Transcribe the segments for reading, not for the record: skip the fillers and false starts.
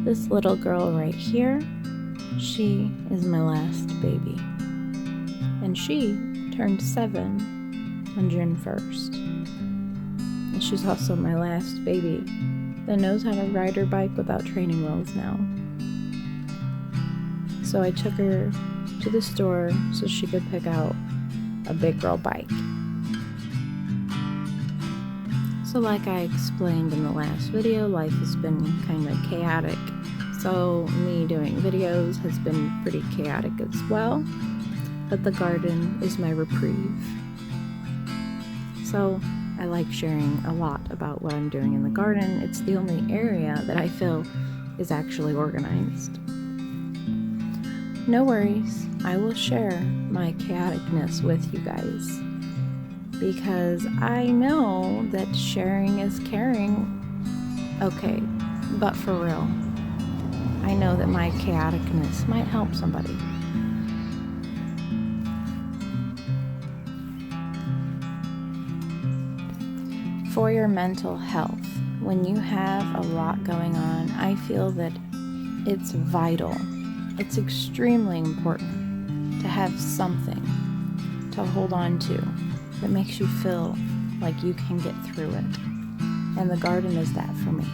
This little girl right here, she is my last baby. And she turned 7 on June 1st. And she's also my last baby that knows how to ride her bike without training wheels now. So I took her to the store so she could pick out a big girl bike. So like I explained in the last video, life has been kind of chaotic. So me doing videos has been pretty chaotic as well. But the garden is my reprieve. So I like sharing a lot about what I'm doing in the garden. It's the only area that I feel is actually organized. No worries, I will share my chaoticness with you guys, because I know that sharing is caring. Okay, but for real, I know that my chaoticness might help somebody. For your mental health, when you have a lot going on, I feel that it's vital. It's extremely important to have something to hold on to that makes you feel like you can get through it. And the garden is that for me.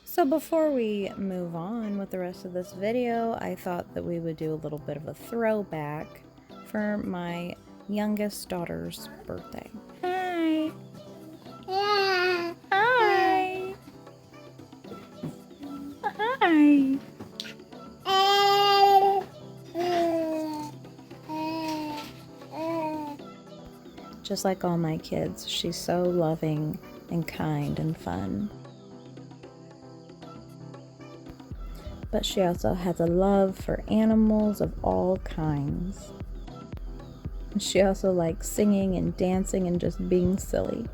So before we move on with the rest of this video, I thought that we would do a little bit of a throwback for my youngest daughter's birthday. Hi! Yeah. Hi! Hi! Just like all my kids, she's so loving and kind and fun. But she also has a love for animals of all kinds. And she also likes singing and dancing and just being silly.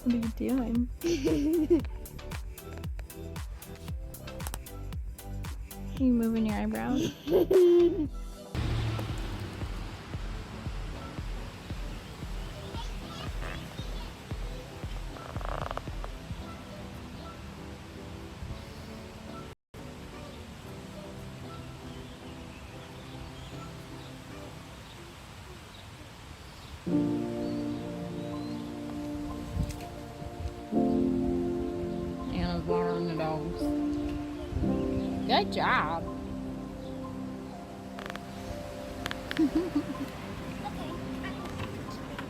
What are you doing? Are you moving your eyebrows? Anna's watering the dogs. Good job.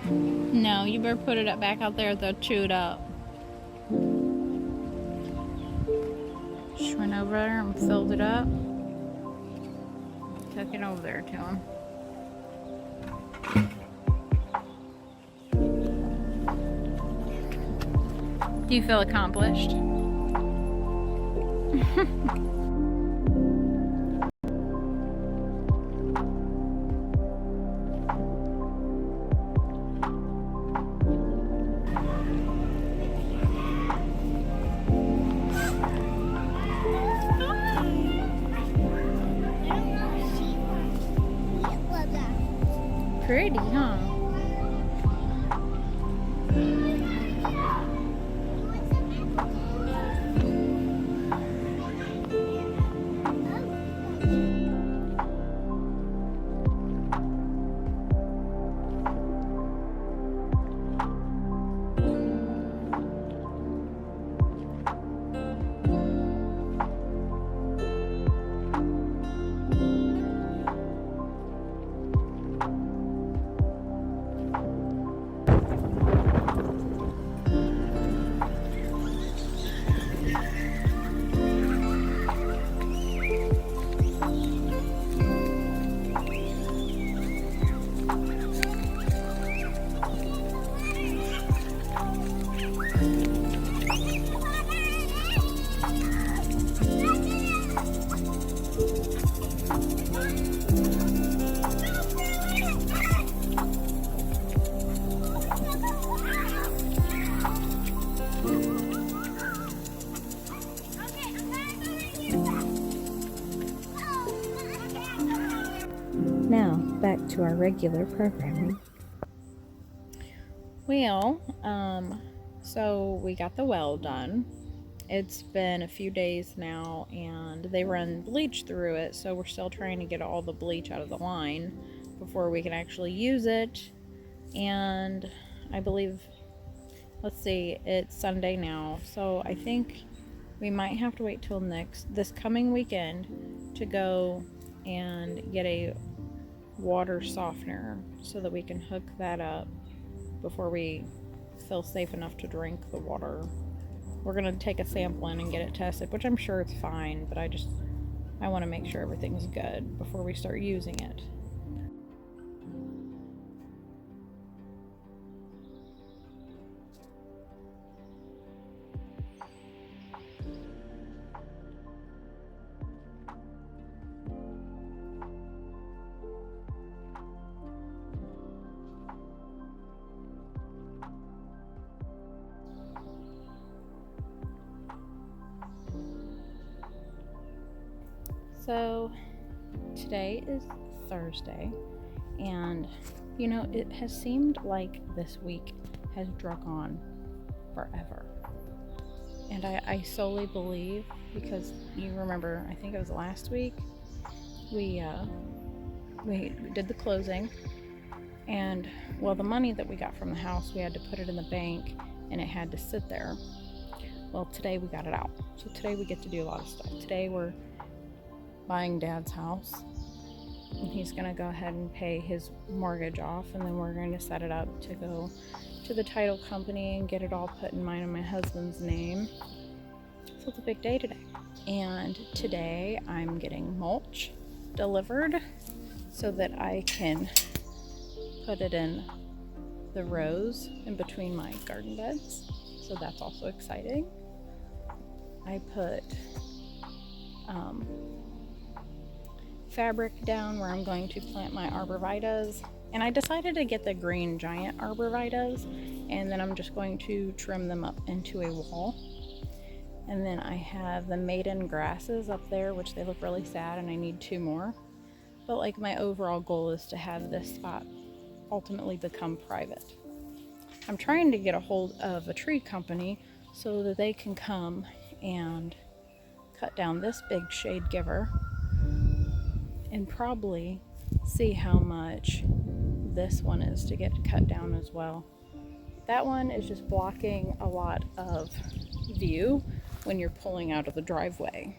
No, you better put it back out there. They'll chew it up. Just went over there and filled it up. Took it over there to him. Do you feel accomplished? Pretty, huh? Now, back to our regular programming. Well, so we got the well done. It's been a few days now, and they run bleach through it, so we're still trying to get all the bleach out of the line before we can actually use it. And I believe, let's see, it's Sunday now, so I think we might have to wait till this coming weekend to go and get a water softener so that we can hook that up before we feel safe enough to drink the water. We're going to take a sample in and get it tested, which I'm sure it's fine, but I want to make sure everything's good before we start using it. So today is Thursday, and it has seemed like this week has drug on forever. And I solely believe, because you remember, I think it was last week, we did the closing, and the money that we got from the house, we had to put it in the bank, and it had to sit there. Well, today we got it out, so today we get to do a lot of stuff. Today we're buying Dad's house, and he's gonna go ahead and pay his mortgage off, and then we're going to set it up to go to the title company and get it all put in mine and my husband's name. So it's a big day today. And today I'm getting mulch delivered so that I can put it in the rows in between my garden beds, so that's also exciting. I put fabric down where I'm going to plant my arborvitaes, and I decided to get the green giant arborvitaes, and then I'm just going to trim them up into a wall. And then I have the maiden grasses up there, which they look really sad, and I need 2 more. But like, my overall goal is to have this spot ultimately become private. I'm trying to get a hold of a tree company so that they can come and cut down this big shade giver and probably see how much this one is to get cut down as well. That one is just blocking a lot of view when you're pulling out of the driveway.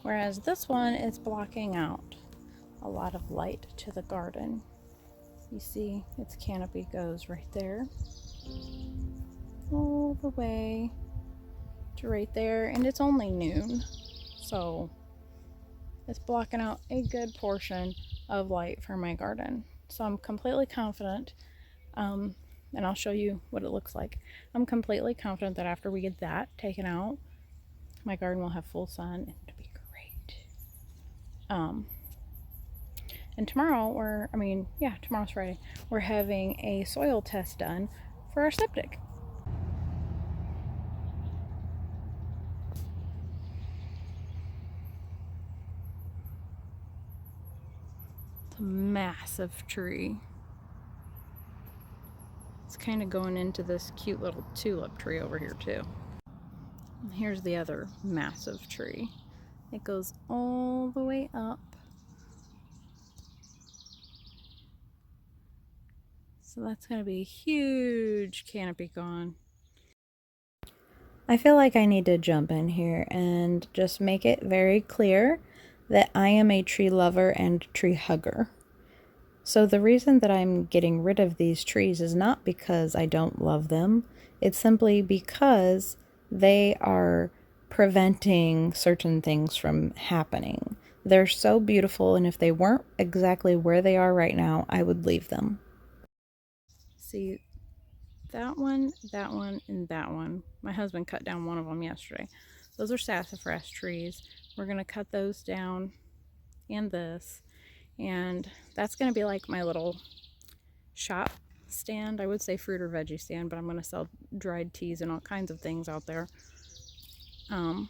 Whereas this one is blocking out a lot of light to the garden. You see its canopy goes right there, all the way to right there, and it's only noon, so it's blocking out a good portion of light for my garden. So I'm completely confident, and I'll show you what it looks like. I'm completely confident that after we get that taken out, my garden will have full sun and it'll be great. And tomorrow tomorrow's Friday, we're having a soil test done for our septic. It's a massive tree. It's kind of going into this cute little tulip tree over here too. And here's the other massive tree. It goes all the way up. So that's going to be a huge canopy gone. I feel like I need to jump in here and just make it very clear that I am a tree lover and tree hugger. So the reason that I'm getting rid of these trees is not because I don't love them. It's simply because they are preventing certain things from happening. They're so beautiful, and if they weren't exactly where they are right now, I would leave them. See, that one, and that one. My husband cut down one of them yesterday. Those are sassafras trees. We're going to cut those down, and this. And that's going to be like my little shop stand. I would say fruit or veggie stand, but I'm going to sell dried teas and all kinds of things out there. And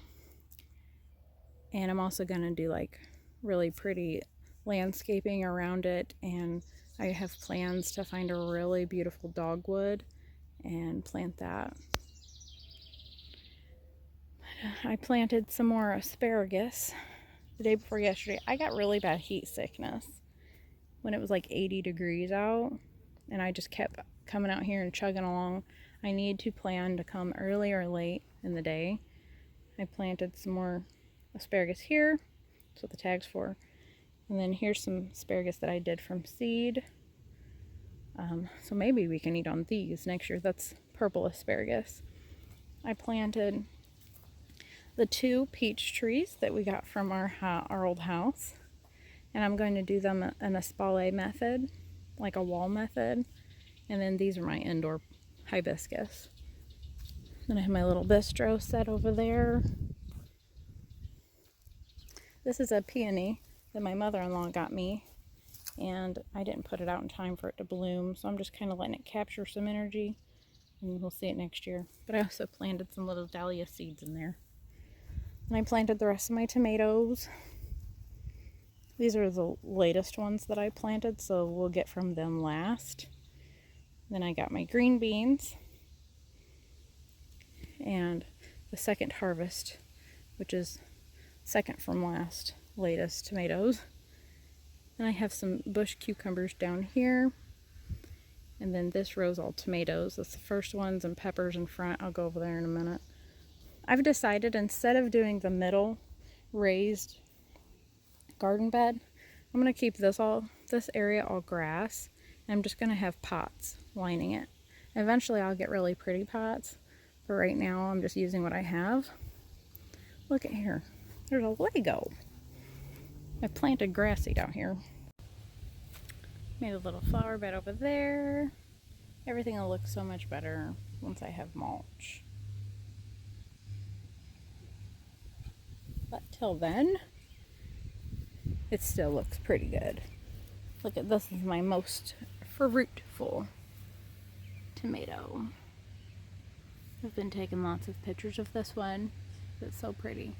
I'm also going to do like really pretty landscaping around it, and I have plans to find a really beautiful dogwood and plant that. I planted some more asparagus the day before yesterday. I got really bad heat sickness when it was like 80 degrees out, and I just kept coming out here and chugging along. I need to plan to come early or late in the day. I planted some more asparagus here. That's what the tag's for. And then here's some asparagus that I did from seed. So maybe we can eat on these next year. That's purple asparagus. I planted the 2 peach trees that we got from our old house, and I'm going to do them in a spallet method, like a wall method. And then these are my indoor hibiscus. Then I have my little bistro set over there. This is a peony that my mother-in-law got me, and I didn't put it out in time for it to bloom, so I'm just kind of letting it capture some energy, and we'll see it next year. But I also planted some little dahlia seeds in there. And I planted the rest of my tomatoes. These are the latest ones that I planted, so we'll get from them last. Then I got my green beans and the second harvest, which is second from last, latest tomatoes. And I have some bush cucumbers down here. And then this row's all tomatoes. That's the first ones, and peppers in front. I'll go over there in a minute. I've decided, instead of doing the middle raised garden bed, I'm going to keep this area all grass, and I'm just going to have pots lining it. Eventually I'll get really pretty pots, but right now I'm just using what I have. Look at here. There's a Lego. I planted grass seed out here. Made a little flower bed over there. Everything will look so much better once I have mulch. But till then, it still looks pretty good. Look at this, is my most fruitful tomato. I've been taking lots of pictures of this one. It's so pretty.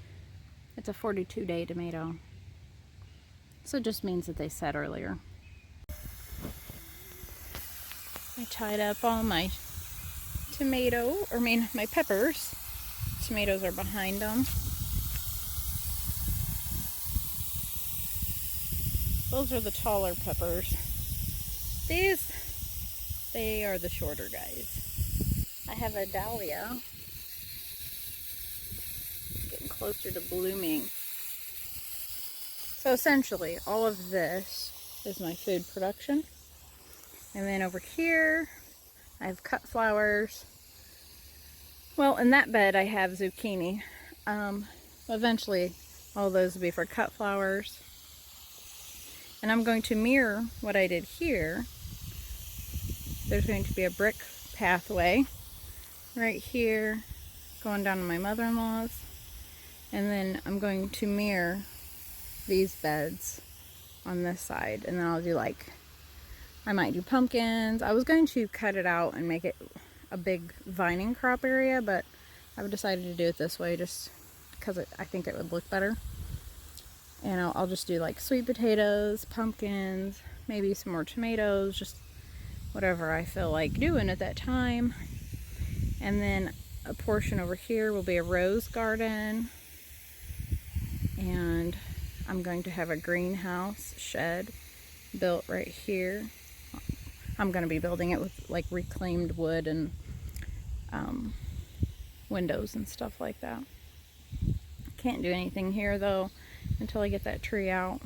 It's a 42-day tomato. So it just means that they set earlier. I tied up all my my peppers. Tomatoes are behind them. Those are the taller peppers. they are the shorter guys. I have a dahlia getting closer to blooming. So essentially, all of this is my food production. And then over here, I have cut flowers. Well, in that bed, I have zucchini. Eventually, all those will be for cut flowers. And I'm going to mirror what I did here. There's going to be a brick pathway right here going down to my mother-in-law's. And then I'm going to mirror these beds on this side. And then I'll do I might do pumpkins. I was going to cut it out and make it a big vining crop area, but I've decided to do it this way just because I think it would look better. And I'll just do sweet potatoes, pumpkins, maybe some more tomatoes, just whatever I feel like doing at that time. And then a portion over here will be a rose garden. And I'm going to have a greenhouse shed built right here. I'm going to be building it with reclaimed wood and windows and stuff like that. Can't do anything here though until I get that tree out.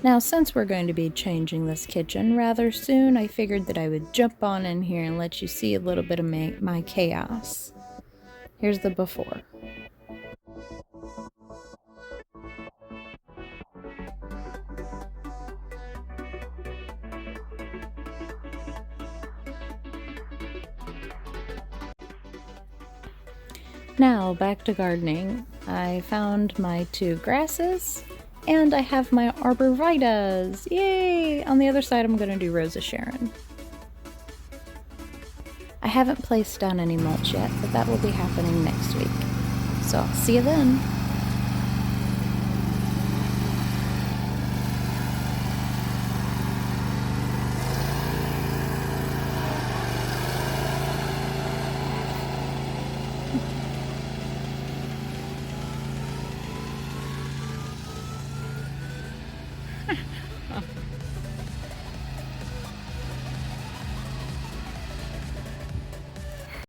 Now, since we're going to be changing this kitchen rather soon, I figured that I would jump on in here and let you see a little bit of my chaos. Here's the before. Now, back to gardening. I found my 2 grasses, and I have my arborvitaes. Yay! On the other side, I'm going to do Rosa Sharon. I haven't placed down any mulch yet, but that will be happening next week. So I'll see you then.